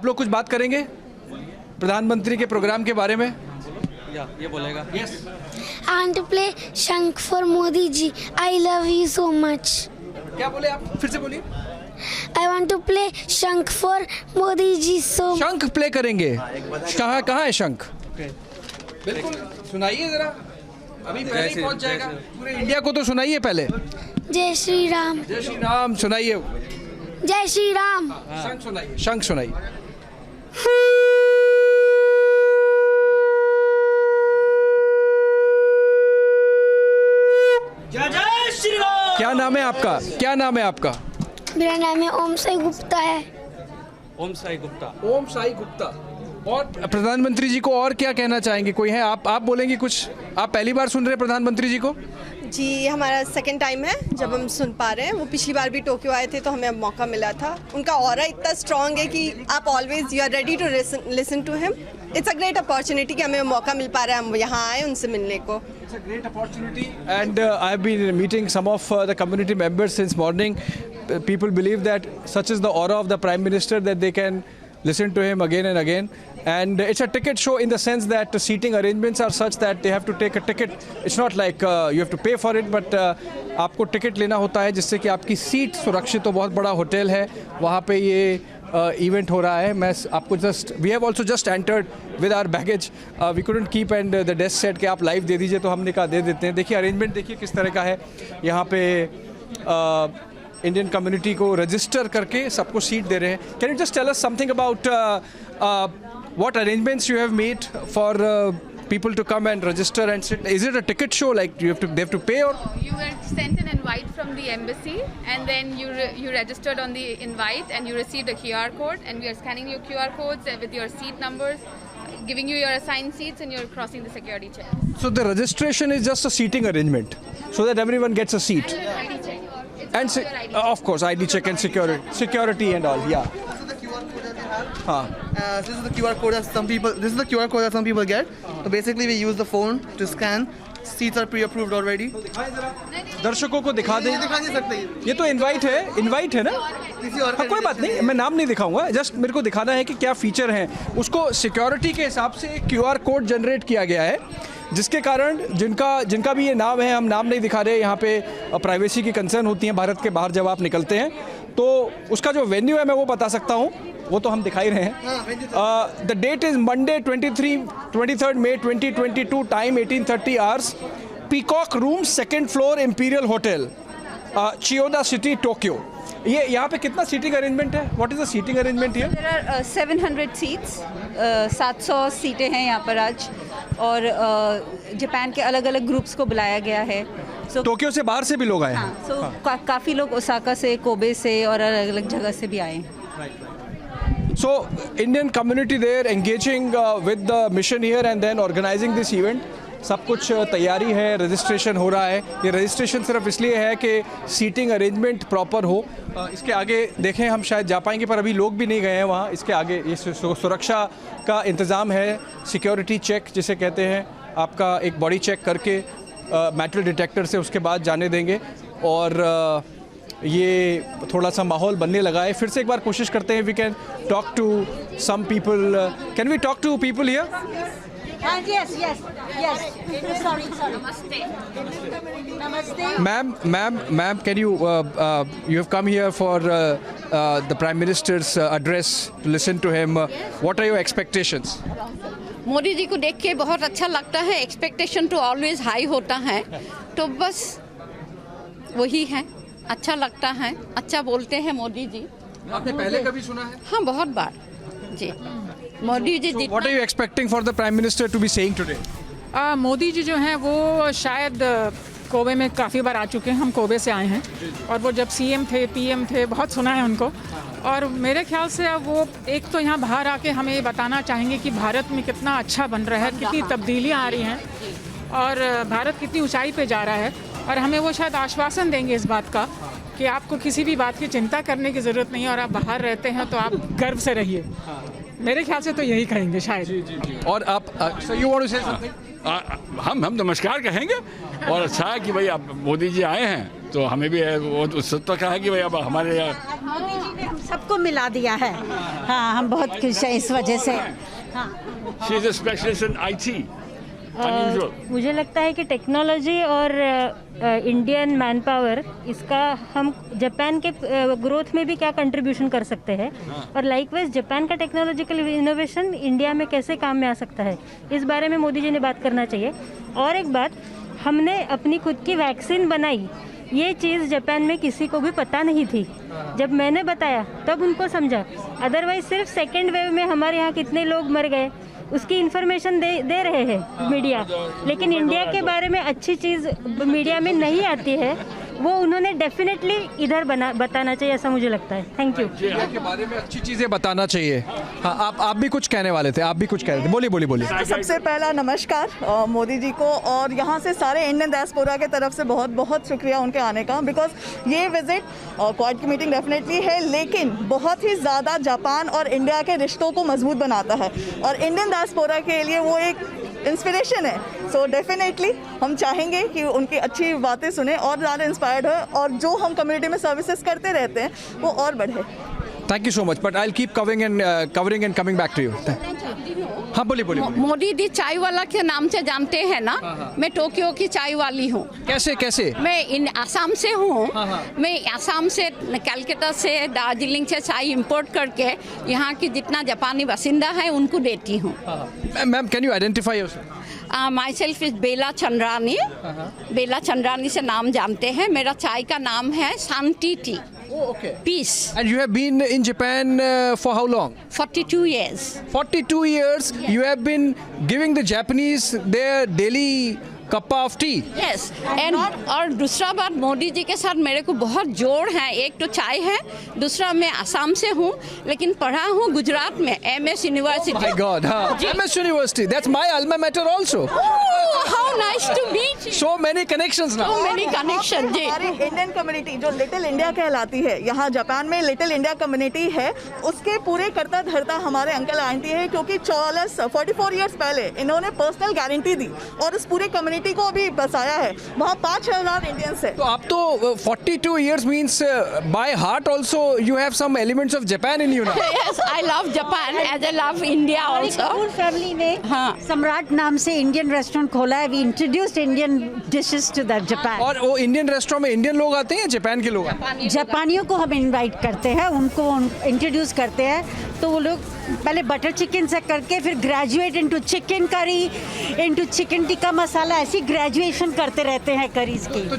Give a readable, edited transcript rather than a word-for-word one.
आप लोग कुछ बात करेंगे प्रधानमंत्री के प्रोग्राम के बारे में? ये बोलेगा। Yes. I want to play Shank for Modi ji. I love you so much. क्या बोले आप? फिर से बोलिए। I want to play Shank for Modi ji so. शंख प्ले करेंगे। कहाँ कहाँ है शंख? बिल्कुल सुनाइए जरा। अभी पहले ही पहुंच जाएगा। पूरे इंडिया को तो सुनाइए पहले। जय श्री राम. जय श्री राम सुनाइए। जय श्री राम. शंख सुनाइए। शंख सुनाइए। जय श्री राम। क्या नाम है आपका? क्या नाम है आपका? मेरा नाम है ओम साई गुप्ता है. ओम साई गुप्ता। ओम साई गुप्ता। और प्रधानमंत्री जी को और क्या कहना चाहेंगे? कोई है? आप बोलेंगे कुछ? आप पहली बार सुन रहे हैं प्रधानमंत्री जी को? जी, हमारा सेकंड टाइम है जब हम सुन पा रहे हैं. वो पिछली बार भी टोक्यो आए थे तो हमें अब मौका मिला था. उनका ऑरा इतना स्ट्रांग है कि आप always you are ready to listen to him. It's a great opportunity कि हमें मौका मिल पा रहा है हम यहाँ आए उनसे मिलने को. It's a great opportunity and I have been meeting some of the community members since morning. People believe that such is the aura of the Prime Minister that they can listen to him again and again. And it's a ticket show in the sense that the seating arrangements are such that they have to take a ticket. It's not like you have to pay for it, but आपको ticket लेना होता है जिससे कि आपकी seat सुरक्षित हो. बहुत बड़ा होटल है वहाँ पे ये इवेंट हो रहा है. मैं आपको just we have also just entered with our baggage. We couldn't keep and the desk set कि आप लाइव दे दीजिए तो हमने कहा दे देते हैं. देखिए अरेंजमेंट देखिए किस तरह का है. यहाँ पे इंडियन कम्युनिटी को रजिस्टर करके सबको सीट दे रहे हैं. Can you just tell us something about what arrangements you have made for people to come and register and sit? Is it a ticket show like they have to pay or? You were sent an invite from the embassy and then you registered on the invite and you received a QR code and we are scanning your QR codes with your seat numbers, giving you your assigned seats and you're crossing the security check. So the registration is just a seating arrangement so that everyone gets a seat. And your ID check. And of course ID check and security and all. Yeah. This is the QR code that some people. This is the QR code that some people get. So basically, we use the phone to scan. Seats are pre-approved already. दर्शकों को दिखा दें. दिखा नहीं सकते. ये तो invite है ना? किसी और हाँ, कोई बात नहीं, मैं नाम नहीं दिखाऊंगा. जस्ट मेरे को दिखाना है कि क्या फीचर हैं. उसको सिक्योरिटी के हिसाब से एक QR कोड जनरेट किया गया है जिसके कारण जिनका भी ये नाम है, हम नाम नहीं दिखा रहे. यहाँ पे प्राइवेसी की कंसर्न होती है भारत के बाहर जब आप निकलते हैं. तो उसका जो वेन्यू है मैं वो बता सकता हूँ, वो तो हम दिखा ही रहे हैं. The date is Monday 23rd May 2022, time 18:30 hours. Peacock Room, second floor, Imperial Hotel, Chiyoda City, Tokyo. ये यहाँ पे कितना सीटिंग अरेंजमेंट है? What is the seating arrangement here? There are 700 seats. 700 सीटें हैं यहाँ पर आज. और जापान के अलग अलग ग्रुप्स को बुलाया गया है. टोक्यो से बाहर से भी लोग आए हैं. हाँ, so काफ़ी लोग ओसाका से, कोबे से और अलग अलग जगह से भी आए हैं. So Indian community there engaging with the mission here and then organizing this event. सब कुछ तैयारी है, रजिस्ट्रेशन हो रहा है. ये रजिस्ट्रेशन सिर्फ इसलिए है कि सीटिंग अरेंजमेंट प्रॉपर हो. इसके आगे देखें हम शायद जा पाएंगे पर अभी लोग भी नहीं गए हैं वहाँ. इसके आगे ये सुरक्षा का इंतज़ाम है. सिक्योरिटी चेक जिसे कहते हैं, आपका एक बॉडी चेक करके मेटल डिटेक्टर से उसके बाद जाने देंगे. और ये थोड़ा सा माहौल बनने लगा है. फिर से एक बार कोशिश करते हैं. We can talk to some people. Can we talk to people here? Yes. Sorry. Namaste. Ma'am, can you have come here for the Prime Minister's address to listen to him. What are your expectations? Modi ji को देख के बहुत अच्छा लगता है. Expectation तो always high होता है, तो बस वही है. अच्छा लगता है, अच्छा बोलते हैं मोदी जी. आपने पहले कभी सुना है? हाँ, बहुत बार जी. Modi ji. What are you expecting for the Prime Minister to be saying today? Modi ji जो हैं वो शायद कोबे में काफ़ी बार आ चुके हैं. हम कोबे से आए हैं और वो जब CM थे, PM थे, बहुत सुना है उनको. और मेरे ख्याल से अब वो एक तो यहाँ बाहर आके हमें ये बताना चाहेंगे कि भारत में कितना अच्छा बन रहा है, कितनी तब्दीलियाँ आ रही हैं और भारत कितनी ऊंचाई पे जा रहा है. और हमें वो शायद आश्वासन देंगे इस बात का कि आपको किसी भी बात की चिंता करने की ज़रूरत नहीं है और आप बाहर रहते हैं तो आप गर्व से रहिए. मेरे ख्याल से तो यही कहेंगे शायद. जी. और आप so you want to say something? हम नमस्कार कहेंगे. और अच्छा है कि भाई आप मोदी जी आए हैं तो हमें भी वो उत्सुकता है कि भाई अब हमारे यहाँ मोदी जी ने हम सबको मिला दिया है। हाँ, हम बहुत खुश हैं इस वजह से। हाँ, she is a specialist in IT। मुझे लगता है कि टेक्नोलॉजी और इंडियन मैन पावर, इसका हम जापान के ग्रोथ में भी क्या कंट्रीब्यूशन कर सकते हैं, और लाइकवाइज जापान का टेक्नोलॉजिकल इनोवेशन इंडिया में कैसे काम में आ सकता है, इस बारे में मोदी जी ने बात करना चाहिए। और एक बात, हमने अपनी खुद की वैक्सीन बनाई, ये चीज़ जापान में किसी को भी पता नहीं थी। जब मैंने बताया तब उनको समझा, अदरवाइज सिर्फ सेकेंड वेव में हमारे यहाँ कितने लोग मर गए उसकी इन्फॉर्मेशन दे रहे हैं मीडिया, लेकिन इंडिया के बारे में अच्छी चीज़ मीडिया में नहीं आती है, वो उन्होंने डेफिनेटली इधर बताना चाहिए, ऐसा मुझे लगता है। Thank you. इंडिया के बारे में अच्छी चीज़ें बताना चाहिए। हाँ, आप भी कुछ कहने वाले थे, आप भी कुछ कह रहे थे, बोलिए। सबसे पहला नमस्कार मोदी जी को, और यहाँ से सारे इंडियन डायस्पोरा के तरफ से बहुत बहुत शुक्रिया उनके आने का, बिकॉज ये विजिट क्वाड की मीटिंग डेफिनेटली है, लेकिन बहुत ही ज़्यादा जापान और इंडिया के रिश्तों को मजबूत बनाता है, और इंडियन डायस्पोरा के लिए वो एक इंस्पिरेशन है। सो डेफिनेटली हम चाहेंगे कि उनकी अच्छी बातें सुने और ज़्यादा इंस्पायर्ड हो, और जो हम कम्युनिटी में सर्विसेज करते रहते हैं वो और बढ़े। Thank you so much, but I'll keep covering and coming back to you. हाँ, बोलिए। मोदी जी चाय वाला के नाम से जानते हैं ना? मैं टोक्यो की चाय वाली हूँ। कैसे? मैं आसाम से हूँ। मैं आसाम से, कलकत्ता से, दार्जिलिंग से चाय इंपोर्ट करके यहाँ की जितना जापानी बासिंदा है उनको देती हूँ। Ma'am, can you identify yourself? My self is Bela Chandrani. Bela Chandrani से नाम जानते हैं। मेरा चाय का नाम है Shanti tea. Oh, okay. Peace. And you have been in Japan for how long? 42 years. 42 years. Yes. You have been giving the Japanese their daily cup of tea. Yes. And और दूसरा बात, मोदी जी के साथ मेरे को बहुत जोड़ है। एक तो चाय है, दूसरा मैं आसाम से हूँ, लेकिन पढ़ा हूँ गुजरात में MS university. Oh my God, हाँ, MS University. That's my alma mater also. Oh, how nice to meet you. So many connections now. So many connections. जी। हमारी इंडियन कम्युनिटी जो लिटिल इंडिया कहलाती है, यहाँ जापान में लिटिल इंडिया कम्युनिटी है, उसके पूरे करता धरता हमारे अंकल आंटी है, क्योंकि 44 ईयर्स पहले इन्होंने पर्सनल गारंटी दी और उस पूरे कम्युनिटी को भी बसाया है। वहाँ 5000 इंडियंस है। तो आप तो 42 years means by heart also you have some elements of Japan in you now. Yes, I love Japan as I love India also. Kapoor family ने सम्राट नाम से इंडियन रेस्टोरेंट खोला है। We introduced Indian dishes to the Japan. और वो Indian restaurant में Indian लोग आते हैं या जापान के लोग? जापानियों को हम इनवाइट करते हैं, उनको इंट्रोड्यूस करते हैं, तो वो लोग पहले बटर चिकन से करके फिर graduate into chicken curry, into chicken tikka masala, ऐसी ग्रेजुएशन करते रहते हैं करीज की। तो